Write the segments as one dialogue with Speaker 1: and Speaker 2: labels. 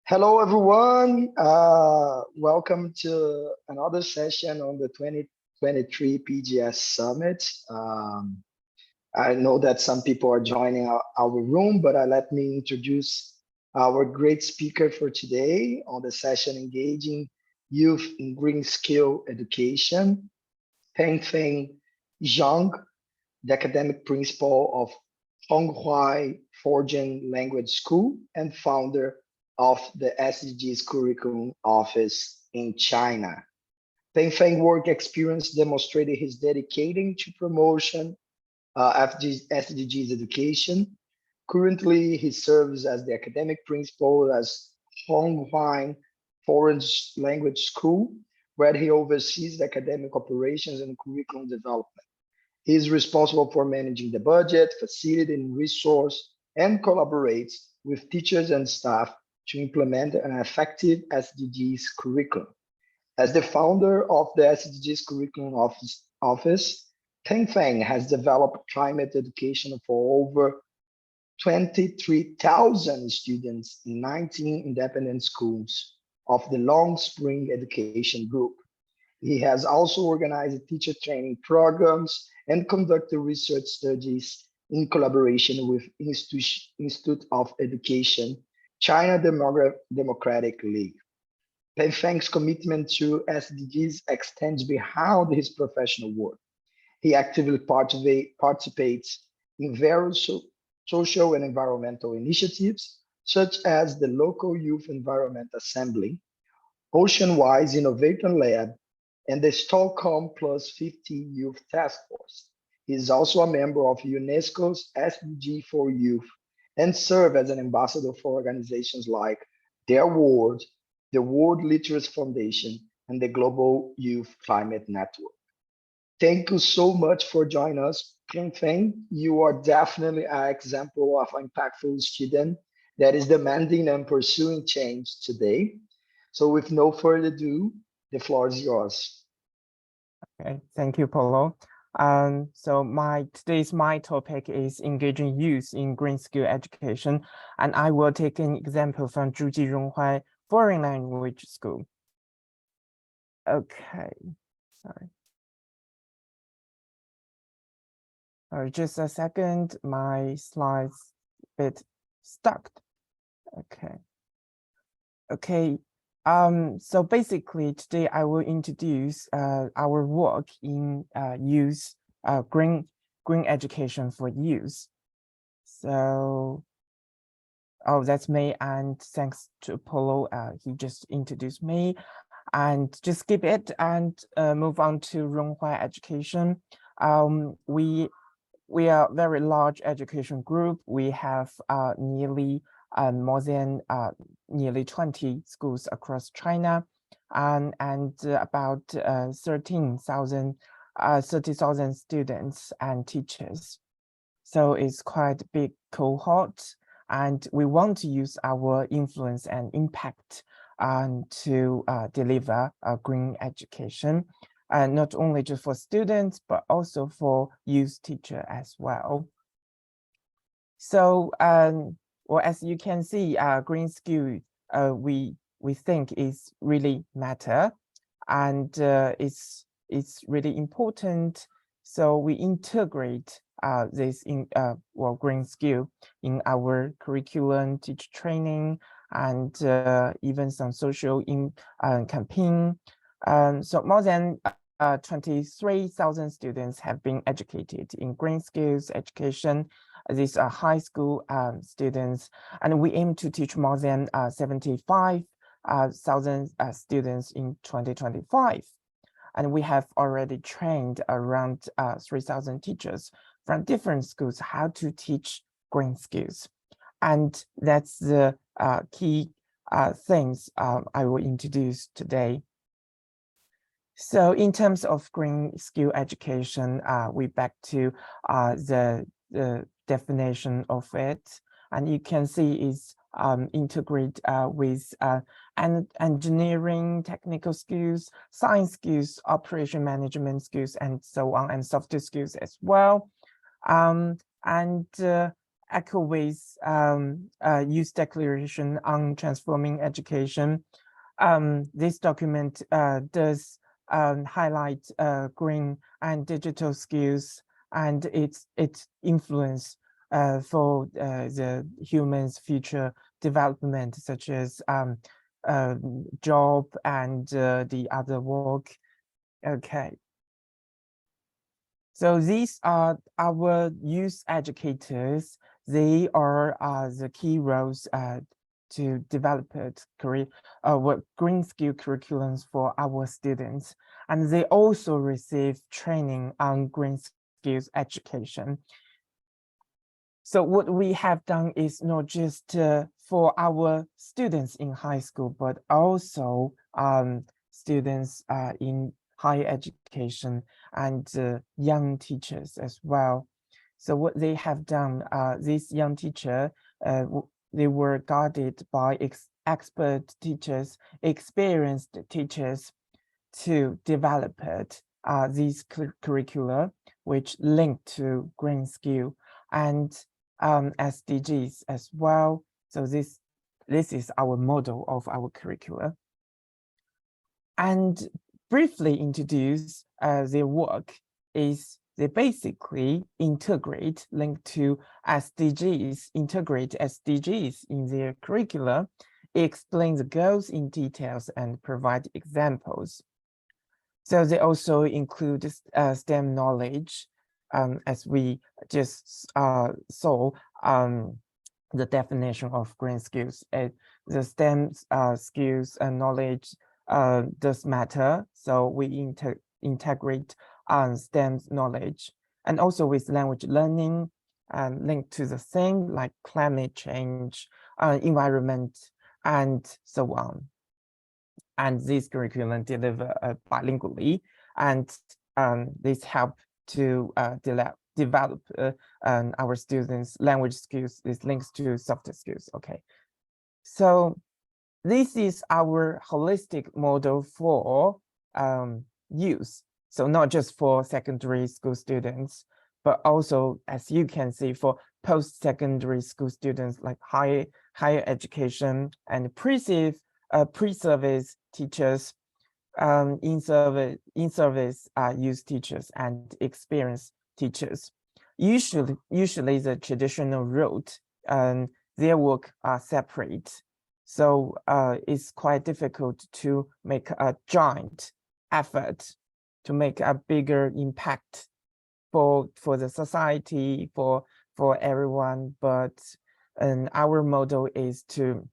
Speaker 1: Hello, everyone. Welcome to another session on the 2023 PGS Summit. I know that some people are joining our room, but let me introduce our great speaker for today on the session, Engaging Youth in Green Skill Education, Pengfei Jiang, the academic principal of Ronghuai Foreign Language School and founder of the SDGs Curriculum Office in China. Pengfei work experience demonstrated his dedicating to promotion SDGs education. Currently, he serves as the academic principal as Ronghuai Foreign Language School, where he oversees the academic operations and curriculum development. He is responsible for managing the budget, facility, and resource, and collaborates with teachers and staff to implement an effective SDGs curriculum. As the founder of the SDGs Curriculum Office, Pengfei has developed climate education for over 23,000 students in 19 independent schools of the Long Spring Education Group. He has also organized teacher training programs and conducted research studies in collaboration with Institute of Education, China Democratic League. Pengfei's commitment to SDGs extends beyond his professional work. He actively participates in various social and environmental initiatives, such as the local Youth Environment Assembly, Oceanwise Innovation Lab, and the Stockholm Plus 50 Youth Task Force. He is also a member of UNESCO's SDG for Youth and serves as an ambassador for organizations like Their World, the World Literacy Foundation, and the Global Youth Climate Network. Thank you so much for joining us, Pengfei. You are definitely an example of an impactful student that is demanding and pursuing change today. So with no further ado, the floor is yours.
Speaker 2: Okay, thank you, Paulo. So today's topic is engaging youth in green skill education, and I will take an example from Zhuji Ronghuai Foreign Language School. Okay, sorry. Just a second, my slides a bit stuck. Okay. So basically today I will introduce our work in youth green education for youth. So that's me, and thanks to Paulo, he just introduced me, and just skip it and move on to Ronghuai education. We are a very large education group. We have nearly 20 schools across China, and about 30,000 students and teachers. So it's quite a big cohort, and we want to use our influence and impact to deliver a green education, not only just for students, but also for youth teacher as well. So, well, as you can see, green skill, we think is really matter, and it's really important. So we integrate this in green skill in our curriculum, teacher training, and even some social campaign. So more than 23,000 students have been educated in green skills education. These are high school students, and we aim to teach more than 75,000 students in 2025. And we have already trained around 3,000 teachers from different schools how to teach green skills. And that's the key things I will introduce today. So in terms of green skill education, we back to the definition of it, and you can see it's integrate with engineering, technical skills, science skills, operation management skills, and so on, and soft skills as well. echo with Youth Declaration on Transforming Education. This document does highlight green and digital skills and its influence for the human's future development, such as job and the other work. Okay. So these are our youth educators. They are the key roles to develop what green skill curriculums for our students. And they also receive training on green skills education. So what we have done is not just for our students in high school, but also students in higher education and young teachers as well. So what they have done, these young teachers, they were guided by expert teachers, experienced teachers to develop these curricula, which link to green skill and SDGs as well. So this is our model of our curricula. And briefly introduce their work is they basically link to SDGs, integrate SDGs in their curricula, explain the goals in details and provide examples. So they also include STEM knowledge, as we just saw the definition of green skills. The STEM skills and knowledge does matter. So we integrate STEM knowledge, and also with language learning linked to the thing like climate change, environment, and so on. And this curriculum deliver bilingually, and this help to develop our students' language skills. This links to softer skills. Okay, so this is our holistic model for youth. So not just for secondary school students, but also, as you can see, for post-secondary school students like higher education and pre-service teachers, in-service youth teachers and experienced teachers. Usually the traditional route, their work are separate. So it's quite difficult to make a joint effort to make a bigger impact for the society, for everyone. But our model is to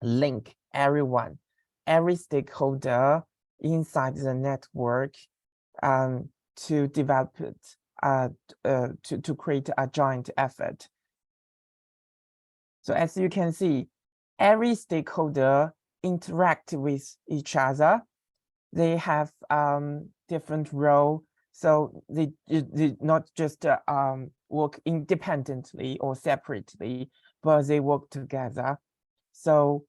Speaker 2: link everyone, every stakeholder inside the network to develop it, to create a joint effort. So as you can see, every stakeholder interact with each other. They have different role. So they not just work independently or separately, but they work together. So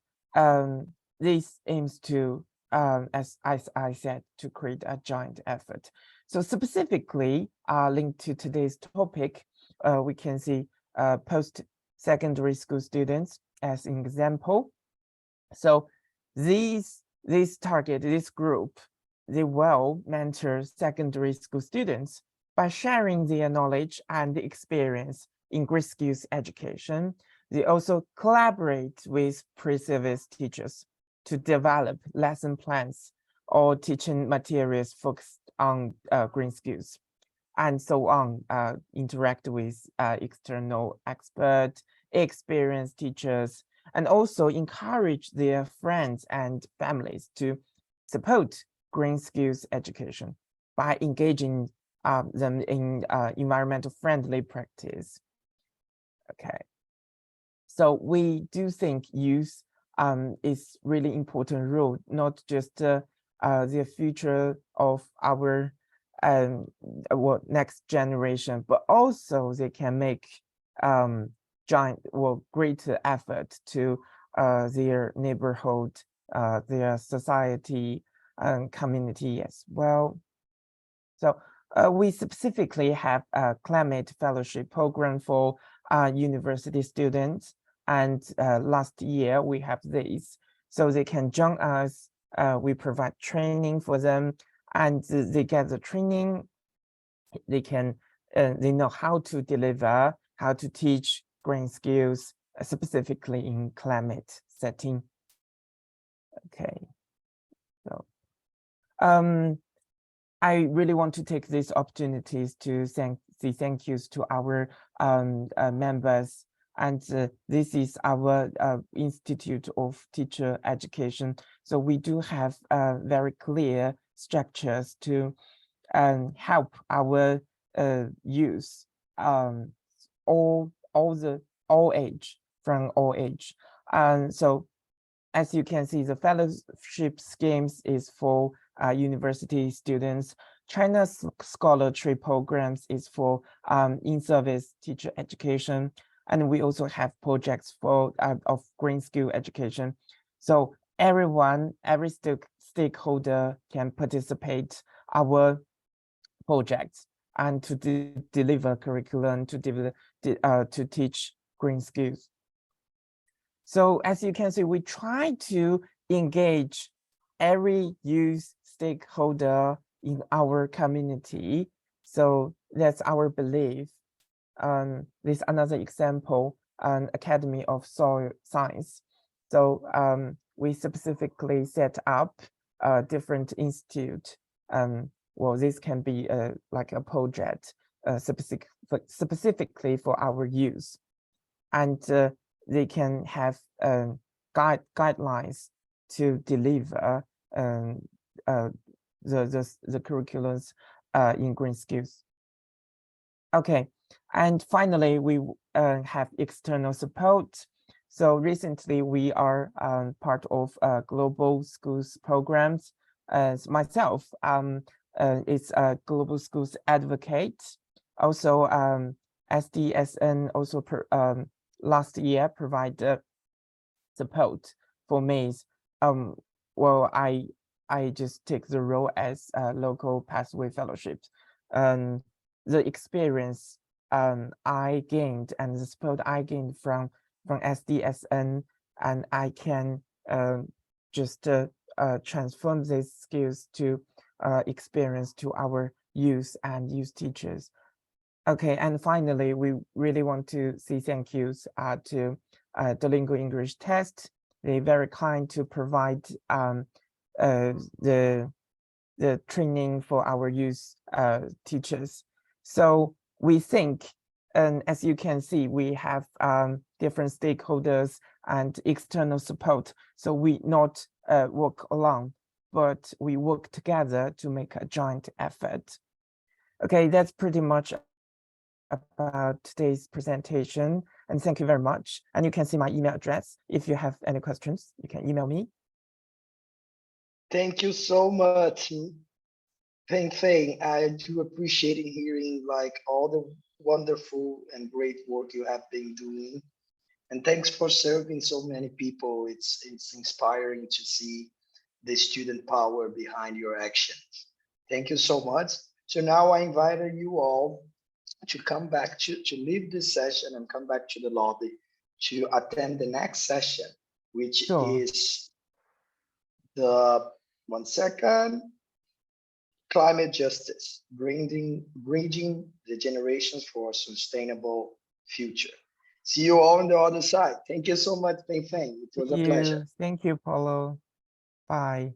Speaker 2: this aims to, as I said, to create a joint effort. So specifically linked to today's topic, we can see post-secondary school students as an example. So this group, they will mentor secondary school students by sharing their knowledge and experience in green skills education. They also collaborate with pre-service teachers to develop lesson plans or teaching materials focused on green skills, and so on. Interact with external experts, experienced teachers, and also encourage their friends and families to support green skills education by engaging them in environmental friendly practice. Okay, so we do think youth is really important role, not just the future of our next generation, but also they can make greater effort to their neighborhood, their society and community as well. So we specifically have a climate fellowship program for university students. And last year we have this, so they can join us. We provide training for them, and they get the training. They can, they know how to deliver, how to teach green skills, specifically in climate setting. Okay, so I really want to take these opportunities to say thank yous to our members. And this is our Institute of Teacher Education. So we do have very clear structures to help our youth, all age, from all age. So as you can see, the fellowship schemes is for university students. China's scholarship programs is for in-service teacher education. And we also have projects for of green skill education. So everyone, every stakeholder can participate our projects and to deliver curriculum to teach green skills. So as you can see, we try to engage every youth stakeholder in our community. So that's our belief. This another example, an Academy of Soil Science. So we specifically set up a different institute. Well, this can be like a project specifically for our youth. And they can have guidelines to deliver the curriculums in green skills. Okay, and finally, we have external support. So recently, we are part of global schools programs. As myself, it's a global schools advocate. Also, SDSN also last year provided support for me. Well, I just take the role as a local pathway fellowship. The experience I gained and the support I gained from SDSN, and I can just transform these skills to experience to our youth and youth teachers. Okay, and finally, we really want to say thank yous to Duolingo English Test. They're very kind to provide the training for our youth teachers. So we think, and as you can see, we have different stakeholders and external support. So we not work alone, but we work together to make a joint effort. Okay, that's pretty much about today's presentation, and thank you very much. And you can see my email address. If you have any questions, you can email me.
Speaker 1: Thank you so much, Pengfei. I do appreciate hearing like all the wonderful and great work you have been doing. And thanks for serving so many people. It's inspiring to see the student power behind your actions. Thank you so much. So now I invite you all to come back to leave this session and come back to the lobby to attend the next session, which is the 1 second, climate justice, bridging the generations for a sustainable future. See you all on the other side. Thank you so much, Pengfei. It was a pleasure.
Speaker 2: Thank you, Paulo. Bye.